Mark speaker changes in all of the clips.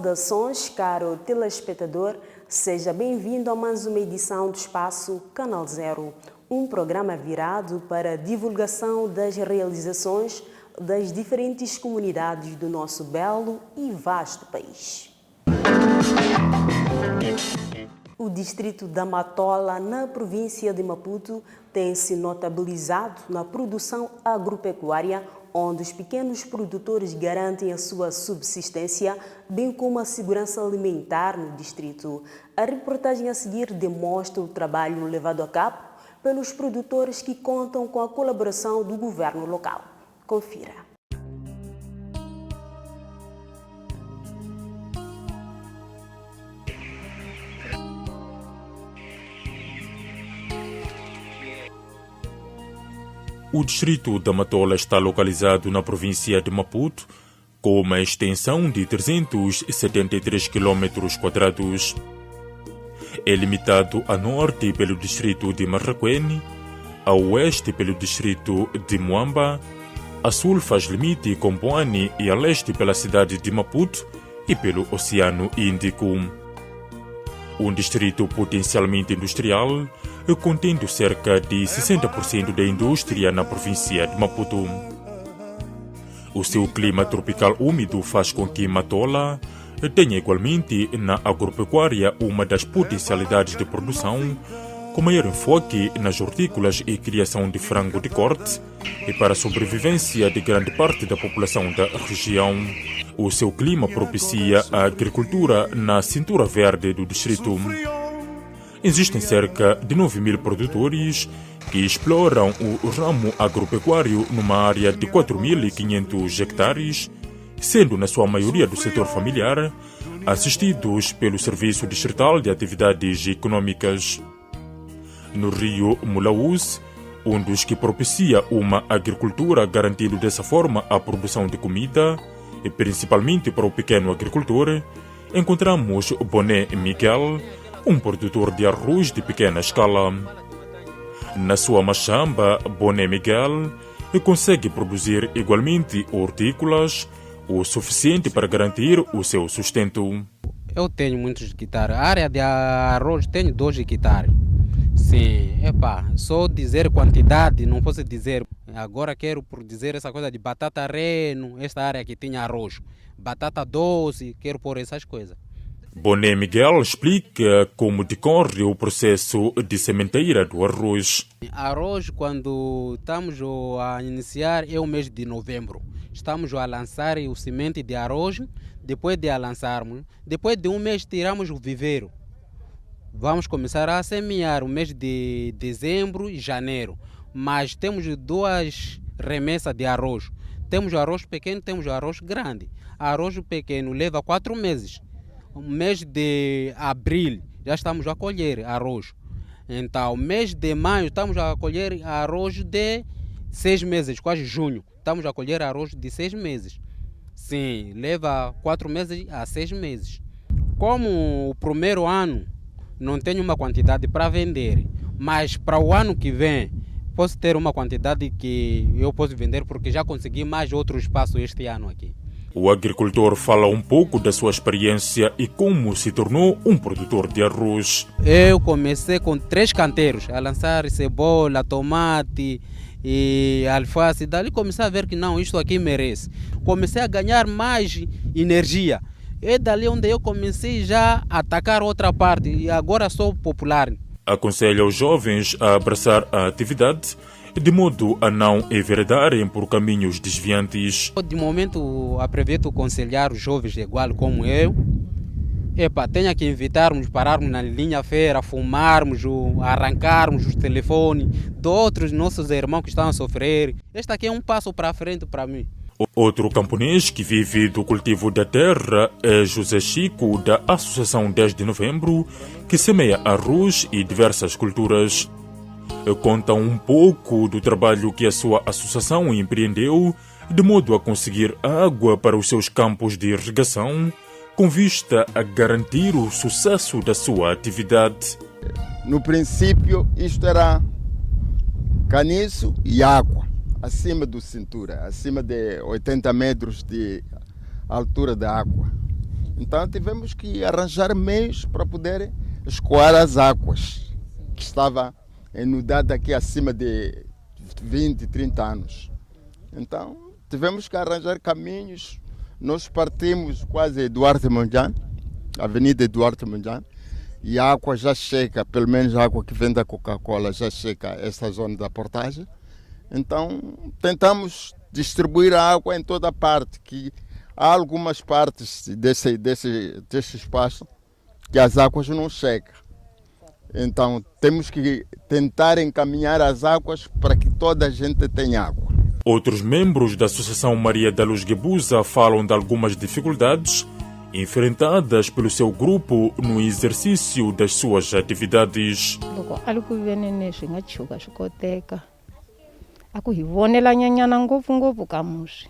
Speaker 1: Saudações, caro telespectador, seja bem-vindo a mais uma edição do Espaço Canal Zero, um programa virado para a divulgação das realizações das diferentes comunidades do nosso belo e vasto país. O distrito da Matola, na província de Maputo, tem se notabilizado na produção agropecuária, onde os pequenos produtores garantem a sua subsistência, bem como a segurança alimentar no distrito. A reportagem a seguir demonstra o trabalho levado a cabo pelos produtores que contam com a colaboração do governo local. Confira.
Speaker 2: O distrito da Matola está localizado na província de Maputo, com uma extensão de 373 km². É limitado a norte pelo distrito de Marraquene, a oeste pelo distrito de Muamba, a sul faz limite com Boane e a leste pela cidade de Maputo e pelo Oceano Índico. Um distrito potencialmente industrial, contendo cerca de 60% da indústria na província de Maputo. O seu clima tropical úmido faz com que Matola tenha igualmente na agropecuária uma das potencialidades de produção, com maior enfoque nas hortícolas e criação de frango de corte, e para a sobrevivência de grande parte da população da região. O seu clima propicia a agricultura na cintura verde do distrito. Existem cerca de 9.000 produtores que exploram o ramo agropecuário numa área de 4.500 hectares, sendo na sua maioria do setor familiar, assistidos pelo Serviço Distrital de Atividades Econômicas. No rio Mulaúz, um dos que propicia uma agricultura garantindo dessa forma a produção de comida, e principalmente para o pequeno agricultor, encontramos Boné Miguel, um produtor de arroz de pequena escala. Na sua machamba, Boné Miguel consegue produzir igualmente hortícolas o suficiente para garantir o seu sustento.
Speaker 3: Eu tenho muitos hectares. A área de arroz tenho 2 hectares. Sim, só dizer quantidade, não posso dizer. Agora quero dizer essa coisa de batata reno, esta área que tinha arroz. Batata doce, quero pôr essas coisas.
Speaker 2: Boné Miguel explica como decorre o processo de sementeira do arroz.
Speaker 3: Arroz, quando estamos a iniciar, é o mês de novembro. Estamos a lançar o semente de arroz. Depois de a lançarmos, depois de um mês tiramos o viveiro. Vamos começar a semear o mês de dezembro e janeiro. Mas temos 2 remessas de arroz. Temos o arroz pequeno, temos o arroz grande. Arroz pequeno leva 4 meses. No mês de abril já estamos a colher arroz. Então, mês de maio estamos a colher arroz de 6 meses, quase junho. Estamos a colher arroz de 6 meses. Sim, leva 4 meses a 6 meses. Como o primeiro ano não tenho uma quantidade para vender, mas para o ano que vem posso ter uma quantidade que eu posso vender porque já consegui mais outro espaço este ano aqui.
Speaker 2: O agricultor fala um pouco da sua experiência e como se tornou um produtor de arroz.
Speaker 3: Eu comecei com 3 canteiros, a lançar cebola, tomate e alface. Dali comecei a ver que não, isto aqui merece. Comecei a ganhar mais energia. É dali onde eu comecei já a atacar outra parte e agora sou popular.
Speaker 2: Aconselha os jovens a abraçar a atividade de modo a não enveredarem por caminhos desviantes.
Speaker 3: De momento, aproveito aconselhar os jovens igual como eu. Tenho que evitarmos pararmos na linha feira, fumarmos, arrancarmos os telefones de outros nossos irmãos que estão a sofrer. Este aqui é um passo para frente para mim.
Speaker 2: Outro camponês que vive do cultivo da terra é José Chico, da Associação 10 de Novembro, que semeia arroz e diversas culturas. Conta um pouco do trabalho que a sua associação empreendeu de modo a conseguir água para os seus campos de irrigação, com vista a garantir o sucesso da sua atividade.
Speaker 4: No princípio, isto era caniço e água, acima do cintura, acima de 80 metros de altura da água. Então tivemos que arranjar meios para poder escoar as águas, que estava inundada aqui acima de 20, 30 anos. Então tivemos que arranjar caminhos. Nós partimos quase Duarte Mondlane, Avenida Duarte Mondlane, e a água já chega, pelo menos a água que vem da Coca-Cola já chega a esta zona da portagem. Então tentamos distribuir a água em toda a parte, que há algumas partes desse espaço que as águas não chegam. Então temos que tentar encaminhar as águas para que toda a gente tenha água.
Speaker 2: Outros membros da Associação Maria da Luz Guebuza falam de algumas dificuldades enfrentadas pelo seu grupo no exercício das suas atividades.
Speaker 5: Aku hi vonela nyanyana ngopfungopfu ka musi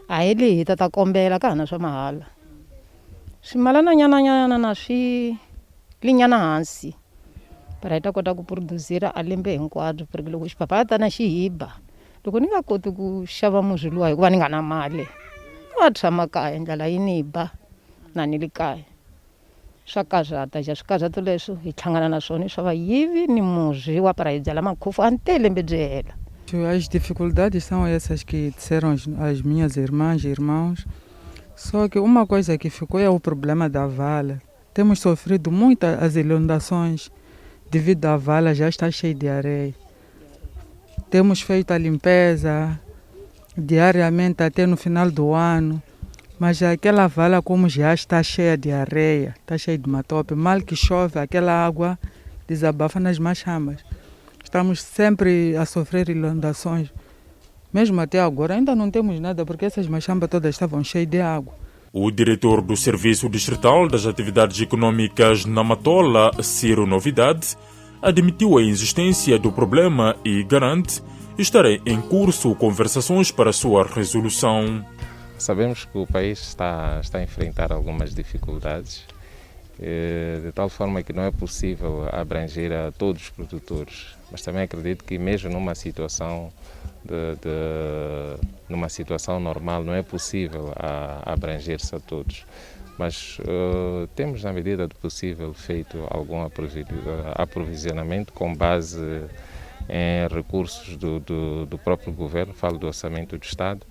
Speaker 5: a hi leyi hi ta kombela ka hana swa mahala swimalana nyananyana na swi linyana hansi para hi ta kota ku produzira a lembe hinkwabyo porque loko xipapalata na xi hiba loko ni nga koti ku xava murhi luwa hikuva ni nga na mali va tshama kaya ndlela yi ni ba na ni le kaya swa karhata ja swikarhato leswi hi hlangana na swona swa vayivi ni murhi wa para hi byala makhofu a ni tele lembe byi hela.
Speaker 6: As dificuldades são essas que disseram as minhas irmãs e irmãos. Só que uma coisa que ficou é o problema da vala. Temos sofrido muito as inundações devido à vala já está cheia de areia. Temos feito a limpeza diariamente até no final do ano, mas aquela vala como já está cheia de areia, está cheia de matope, mal que chove aquela água desabafa nas machambas. Estamos sempre a sofrer inundações. Mesmo até agora ainda não temos nada porque essas machambas todas estavam cheias de água.
Speaker 2: O diretor do Serviço Distrital das Atividades Econômicas na Matola, Ciro Novidade, admitiu a existência do problema e garante estar em curso conversações para sua resolução.
Speaker 7: Sabemos que o país está a enfrentar algumas dificuldades, de tal forma que não é possível abranger a todos os produtores, mas também acredito que mesmo numa situação normal não é possível abranger-se a todos, mas temos na medida do possível feito algum aprovisionamento com base em recursos do próprio governo, falo do orçamento do Estado,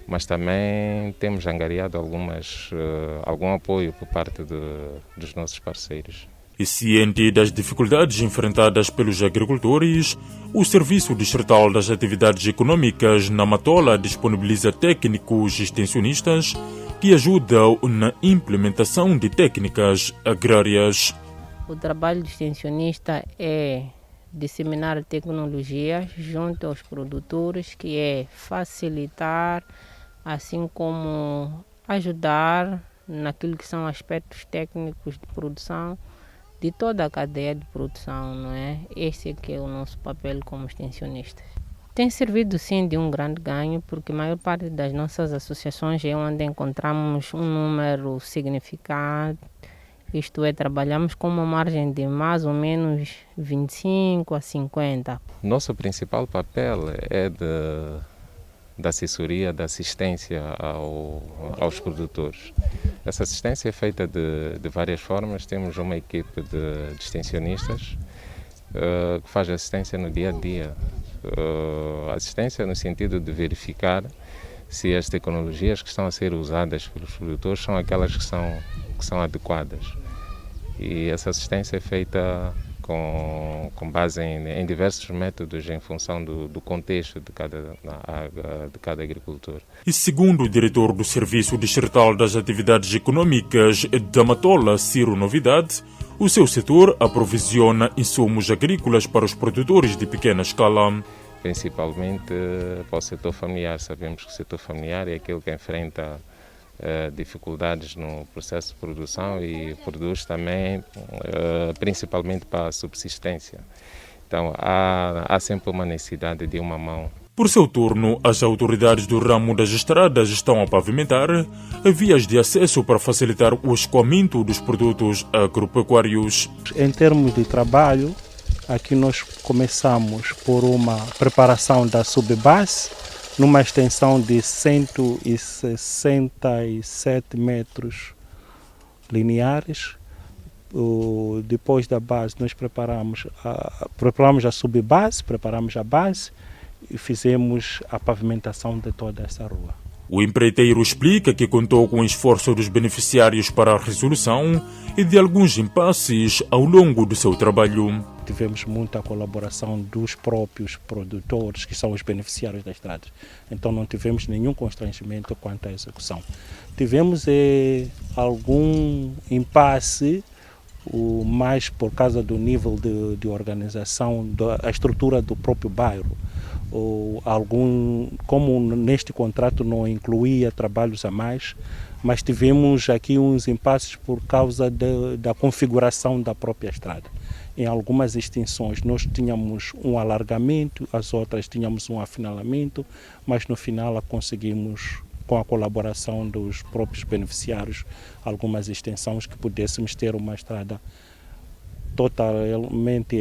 Speaker 7: mas também temos angariado algum apoio por parte dos nossos parceiros.
Speaker 2: E ciente das dificuldades enfrentadas pelos agricultores, o Serviço Distrital das Atividades Econômicas na Matola disponibiliza técnicos extensionistas que ajudam na implementação de técnicas agrárias.
Speaker 5: O trabalho do extensionista é disseminar tecnologias junto aos produtores, que é facilitar, assim como ajudar naquilo que são aspectos técnicos de produção de toda a cadeia de produção, não é? Esse é que é o nosso papel como extensionistas. Tem servido sim de um grande ganho, porque a maior parte das nossas associações é onde encontramos um número significante, isto é, trabalhamos com uma margem de mais ou menos 25 a 50.
Speaker 7: Nosso principal papel é da assessoria, da assistência aos produtores. Essa assistência é feita de várias formas. Temos uma equipe de extensionistas que faz assistência no dia a dia. Assistência no sentido de verificar se as tecnologias que estão a ser usadas pelos produtores são aquelas que são adequadas. E essa assistência é feita com base em diversos métodos em função do contexto de cada agricultor.
Speaker 2: E segundo o diretor do Serviço Distrital das Atividades Econômicas da Matola, Ciro Novidade, o seu setor aprovisiona insumos agrícolas para os produtores de pequena escala.
Speaker 7: Principalmente para o setor familiar. Sabemos que o setor familiar é aquele que enfrenta dificuldades no processo de produção e produz também principalmente para a subsistência. Então há sempre uma necessidade de uma mão.
Speaker 2: Por seu turno, as autoridades do ramo das estradas estão a pavimentar vias de acesso para facilitar o escoamento dos produtos agropecuários.
Speaker 8: Em termos de trabalho, aqui nós começamos por uma preparação da subbase, numa extensão de 167 metros lineares. Depois da base nós preparamos a subbase, preparamos a base e fizemos a pavimentação de toda essa rua.
Speaker 2: O empreiteiro explica que contou com o esforço dos beneficiários para a resolução e de alguns impasses ao longo do seu trabalho.
Speaker 8: Tivemos muita colaboração dos próprios produtores, que são os beneficiários das estradas. Então não tivemos nenhum constrangimento quanto à execução. Tivemos algum impasse, mais por causa do nível de organização, da estrutura do próprio bairro. Como neste contrato não incluía trabalhos a mais, mas tivemos aqui uns impasses por causa da configuração da própria estrada. Em algumas extensões nós tínhamos um alargamento, as outras tínhamos um afinalamento, mas no final conseguimos, com a colaboração dos próprios beneficiários, algumas extensões que pudéssemos ter uma estrada totalmente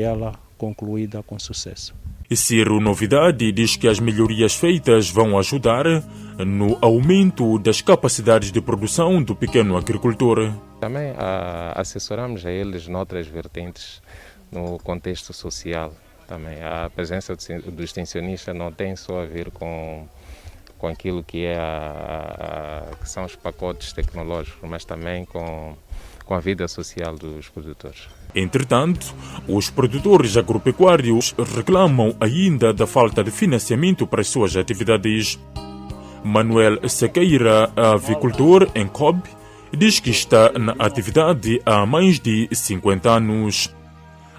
Speaker 8: concluída com sucesso.
Speaker 2: Ciro Novidade diz que as melhorias feitas vão ajudar no aumento das capacidades de produção do pequeno agricultor.
Speaker 7: Também assessoramos a eles noutras vertentes no contexto social. Também a presença do extensionista não tem só a ver com aquilo que que são os pacotes tecnológicos, mas também com a vida social dos produtores.
Speaker 2: Entretanto, os produtores agropecuários reclamam ainda da falta de financiamento para as suas atividades. Manuel Sequeira, avicultor em Cobb, diz que está na atividade há mais de 50 anos.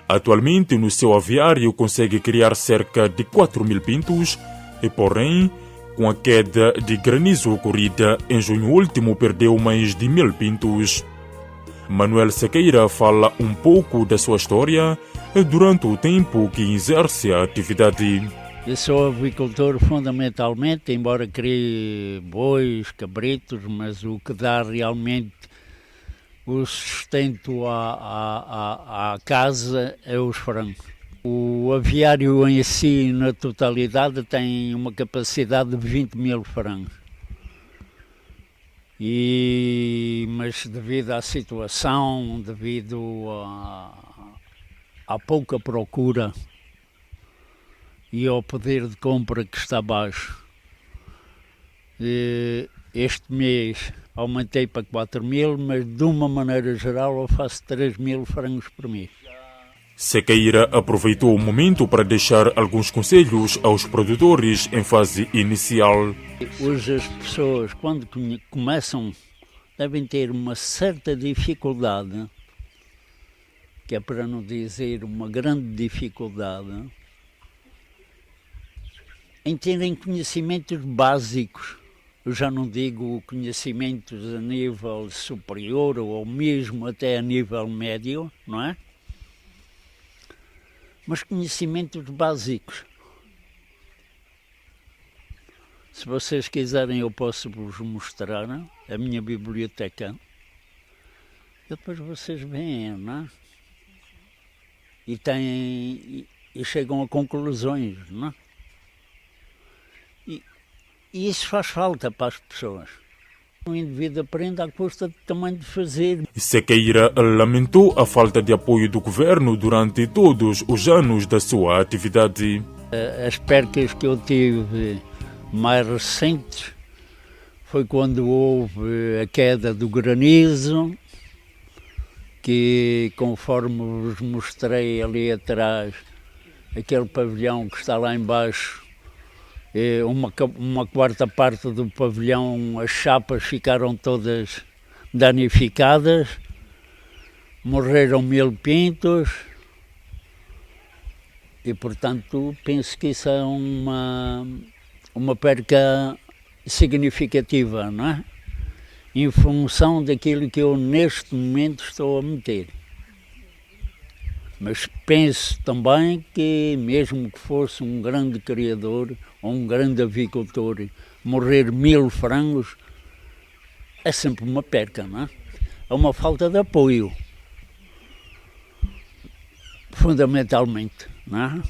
Speaker 2: Atualmente, no seu aviário, consegue criar cerca de 4.000 pintos, e porém, com a queda de granizo ocorrida em junho último, perdeu mais de 1.000 pintos. Manuel Sequeira fala um pouco da sua história durante o tempo que exerce a atividade.
Speaker 9: Eu sou avicultor fundamentalmente, embora crie bois, cabritos, mas o que dá realmente o sustento à casa é os frangos. O aviário em si, na totalidade, tem uma capacidade de 20.000 frangos. Mas devido à situação, devido à pouca procura e ao poder de compra que está baixo, este mês aumentei para 4.000, mas de uma maneira geral eu faço 3.000 frangos por mês.
Speaker 2: Sequeira aproveitou o momento para deixar alguns conselhos aos produtores em fase inicial.
Speaker 9: Hoje as pessoas, quando começam, devem ter uma certa dificuldade, que é para não dizer uma grande dificuldade, em terem conhecimentos básicos. Eu já não digo conhecimentos a nível superior ou mesmo até a nível médio, não é? Mas conhecimentos básicos. Se vocês quiserem, eu posso vos mostrar a minha biblioteca. E depois vocês veem, não é? E chegam a conclusões, não é? E isso faz falta para as pessoas. O indivíduo aprende à custa também de fazer.
Speaker 2: Sequeira lamentou a falta de apoio do governo durante todos os anos da sua atividade.
Speaker 9: As percas que eu tive mais recentes foi quando houve a queda do granizo, que conforme vos mostrei ali atrás, aquele pavilhão que está lá embaixo, uma quarta parte do pavilhão, as chapas ficaram todas danificadas, morreram 1.000 pintos e, portanto, penso que isso é uma perca significativa, não é? Em função daquilo que eu neste momento estou a meter. Mas penso também que, mesmo que fosse um grande criador ou um grande avicultor, morrer 1.000 frangos é sempre uma perca, não é? É uma falta de apoio, fundamentalmente, não é?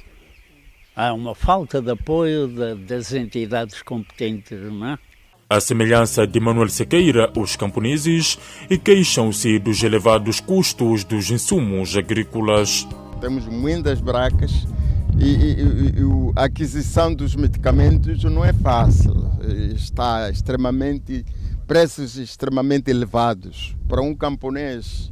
Speaker 9: Há uma falta de apoio das entidades competentes, não é?
Speaker 2: À semelhança de Manuel Sequeira, os camponeses queixam-se dos elevados custos dos insumos agrícolas.
Speaker 4: Temos muitas bracas e a aquisição dos medicamentos não é fácil. Está preços extremamente elevados. Para um camponês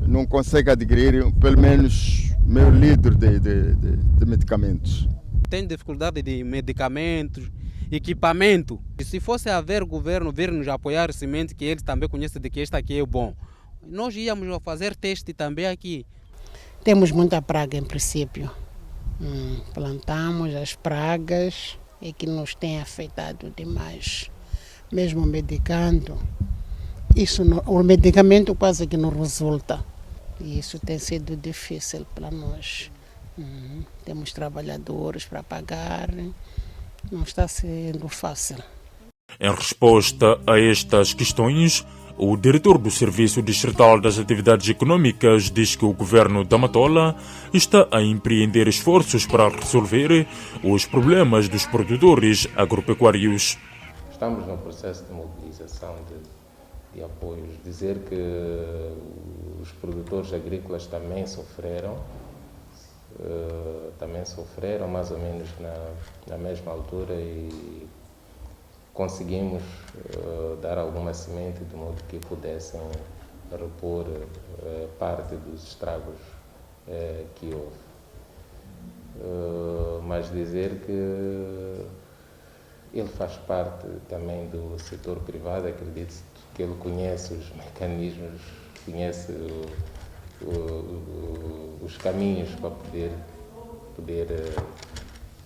Speaker 4: não consegue adquirir pelo menos meio litro de medicamentos.
Speaker 3: Tem dificuldade de medicamentos, equipamento. E se fosse haver governo vir nos apoiar semente, que eles também conhecem de que este aqui é bom, nós íamos fazer teste também aqui.
Speaker 10: Temos muita praga em princípio. Plantamos as pragas e que nos tem afetado demais. Mesmo medicando, o medicamento quase que não resulta. E isso tem sido difícil para nós. Temos trabalhadores para pagar, não está sendo fácil.
Speaker 2: Em resposta a estas questões, o diretor do Serviço Distrital das Atividades Econômicas diz que o governo da Matola está a empreender esforços para resolver os problemas dos produtores agropecuários.
Speaker 7: Estamos no processo de mobilização de apoios. Dizer que os produtores agrícolas também sofreram mais ou menos na mesma altura e conseguimos dar alguma semente de modo que pudessem repor parte dos estragos que houve. Mas dizer que ele faz parte também do setor privado, acredito que ele conhece os mecanismos, conhece os caminhos para poder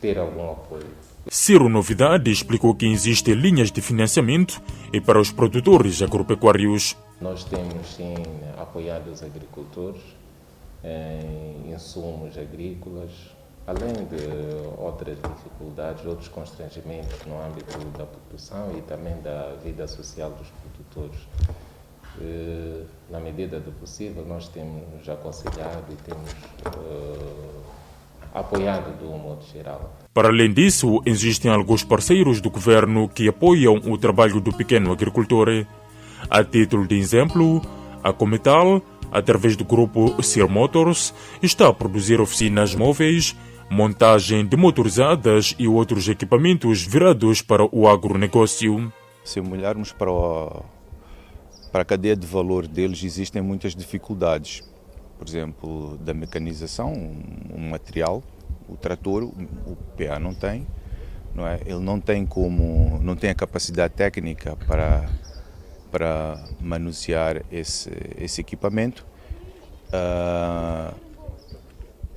Speaker 7: ter algum apoio.
Speaker 2: Ciro Novidade explicou que existem linhas de financiamento e para os produtores agropecuários.
Speaker 7: Nós temos sim apoiado os agricultores em insumos agrícolas, além de outras dificuldades, outros constrangimentos no âmbito da produção e também da vida social dos produtores. Na medida do possível, nós temos aconselhado e temos apoiado de um modo geral.
Speaker 2: Para além disso, existem alguns parceiros do governo que apoiam o trabalho do pequeno agricultor. A título de exemplo, a Cometal, através do grupo Sir Motors, está a produzir oficinas móveis, montagem de motorizadas e outros equipamentos virados para o agronegócio.
Speaker 11: Se olharmos para a cadeia de valor deles, existem muitas dificuldades. Por exemplo, da mecanização, um material, o trator, o PA não tem, não é? Ele não tem a capacidade técnica para manusear esse equipamento.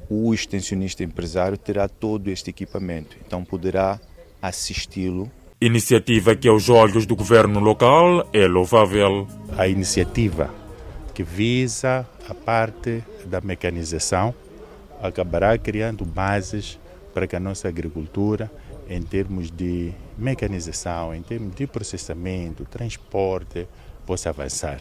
Speaker 11: O extensionista empresário terá todo este equipamento, então poderá assisti-lo.
Speaker 2: Iniciativa que aos olhos do governo local é louvável.
Speaker 12: A iniciativa que visa a parte da mecanização acabará criando bases para que a nossa agricultura, em termos de mecanização, em termos de processamento, transporte, possa avançar.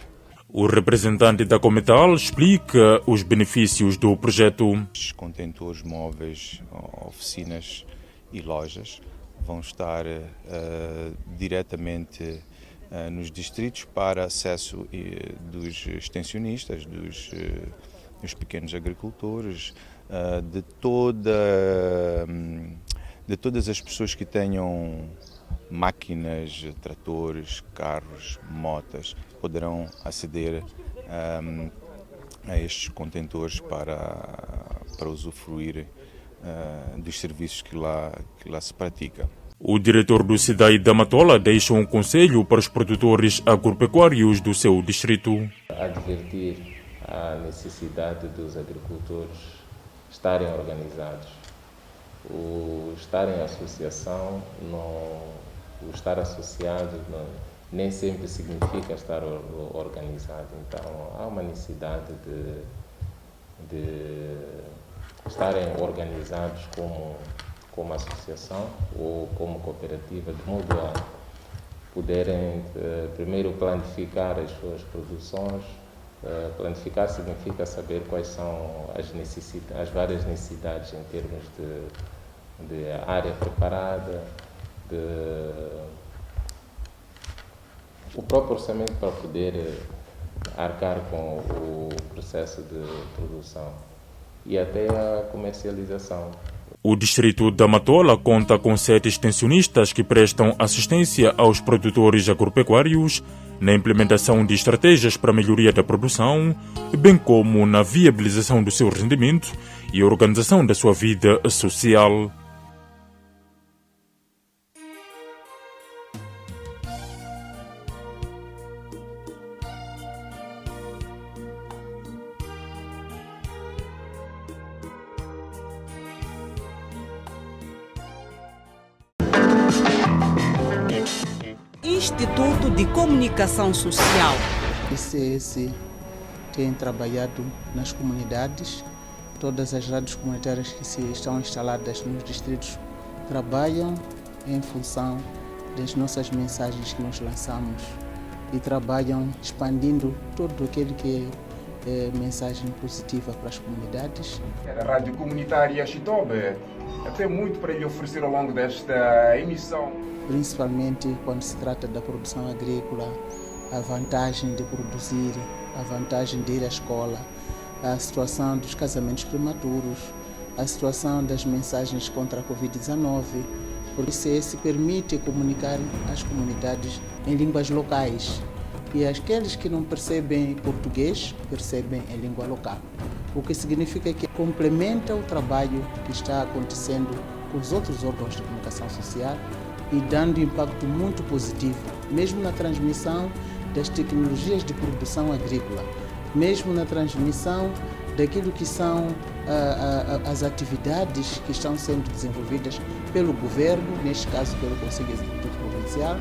Speaker 2: O representante da Cometal explica os benefícios do projeto.
Speaker 11: Os contentores móveis, oficinas e lojas vão estar diretamente nos distritos para acesso dos extensionistas, dos pequenos agricultores, de todas as pessoas que tenham máquinas, tratores, carros, motas, poderão aceder a estes contentores para usufruir dos serviços que lá se pratica.
Speaker 2: O diretor do SIDAI da Matola deixa um conselho para os produtores agropecuários do seu distrito.
Speaker 7: Advertir a necessidade dos agricultores estarem organizados. O estar em associação, o estar associado nem sempre significa estar organizado. Então há uma necessidade de estarem organizados como associação ou como cooperativa, de modo a poderem primeiro planificar as suas produções. Planificar significa saber quais são as várias necessidades em termos de área preparada, o próprio orçamento para poder arcar com o processo de produção e até a comercialização.
Speaker 2: O distrito da Matola conta com 7 extensionistas que prestam assistência aos produtores agropecuários na implementação de estratégias para a melhoria da produção, bem como na viabilização do seu rendimento e organização da sua vida social.
Speaker 13: Instituto de Comunicação Social.
Speaker 14: ICS tem trabalhado nas comunidades. Todas as rádios comunitárias que estão instaladas nos distritos trabalham em função das nossas mensagens que nós lançamos e trabalham expandindo todo aquele que é mensagem positiva para as comunidades.
Speaker 15: A Rádio Comunitária Chitobe tem muito para lhe oferecer ao longo desta emissão.
Speaker 14: Principalmente quando se trata da produção agrícola, a vantagem de produzir, a vantagem de ir à escola, a situação dos casamentos prematuros, a situação das mensagens contra a Covid-19, porque isso permite comunicar às comunidades em línguas locais e aqueles que não percebem português percebem em língua local, o que significa que complementa o trabalho que está acontecendo com os outros órgãos de comunicação social e dando impacto muito positivo, mesmo na transmissão das tecnologias de produção agrícola, mesmo na transmissão daquilo que são as atividades que estão sendo desenvolvidas pelo governo, neste caso pelo Conselho Executivo Provincial,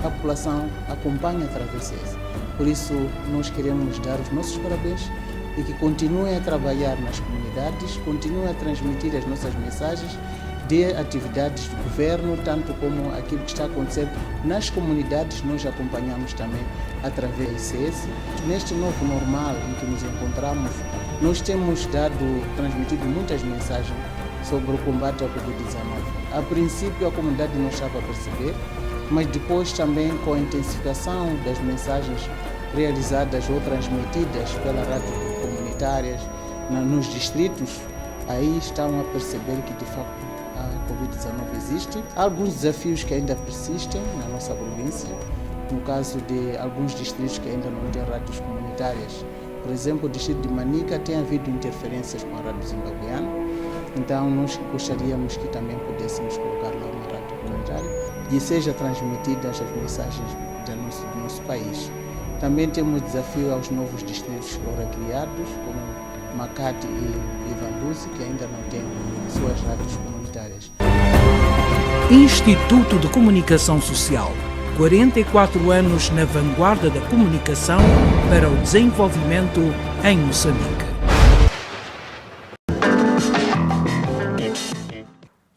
Speaker 14: a população acompanha através disso. Por isso, nós queremos dar os nossos parabéns e que continuem a trabalhar nas comunidades, continuem a transmitir as nossas mensagens de atividades do governo, tanto como aquilo que está acontecendo nas comunidades, nós acompanhamos também através do ICS. Neste novo normal em que nos encontramos, nós temos transmitido muitas mensagens sobre o combate à Covid-19. A princípio a comunidade não estava a perceber, mas depois também com a intensificação das mensagens realizadas ou transmitidas pelas rádios comunitárias nos distritos, aí estão a perceber que de facto a Covid-19 existe. Há alguns desafios que ainda persistem na nossa província, no caso de alguns distritos que ainda não têm rádios comunitárias. Por exemplo, o distrito de Manica tem havido interferências com a rádio zimbabueana, então nós gostaríamos que também pudéssemos colocar lá uma rádio comunitária e seja transmitidas as mensagens do nosso país. Também temos desafio aos novos distritos agora criados, como Macate e Ivanduzi, que ainda não têm suas rádios comunitárias.
Speaker 13: Instituto de Comunicação Social. 44 anos na vanguarda da comunicação para o desenvolvimento em Moçambique.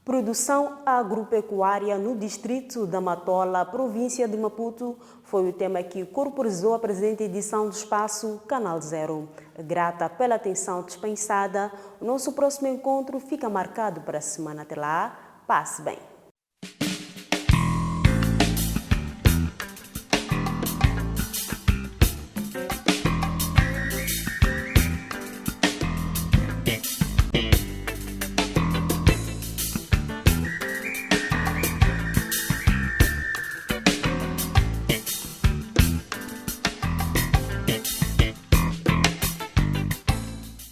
Speaker 1: Produção agropecuária no distrito da Matola, província de Maputo, foi o tema que corporizou a presente edição do Espaço Canal Zero. Grata pela atenção dispensada, o nosso próximo encontro fica marcado para a semana. Até lá, passe bem.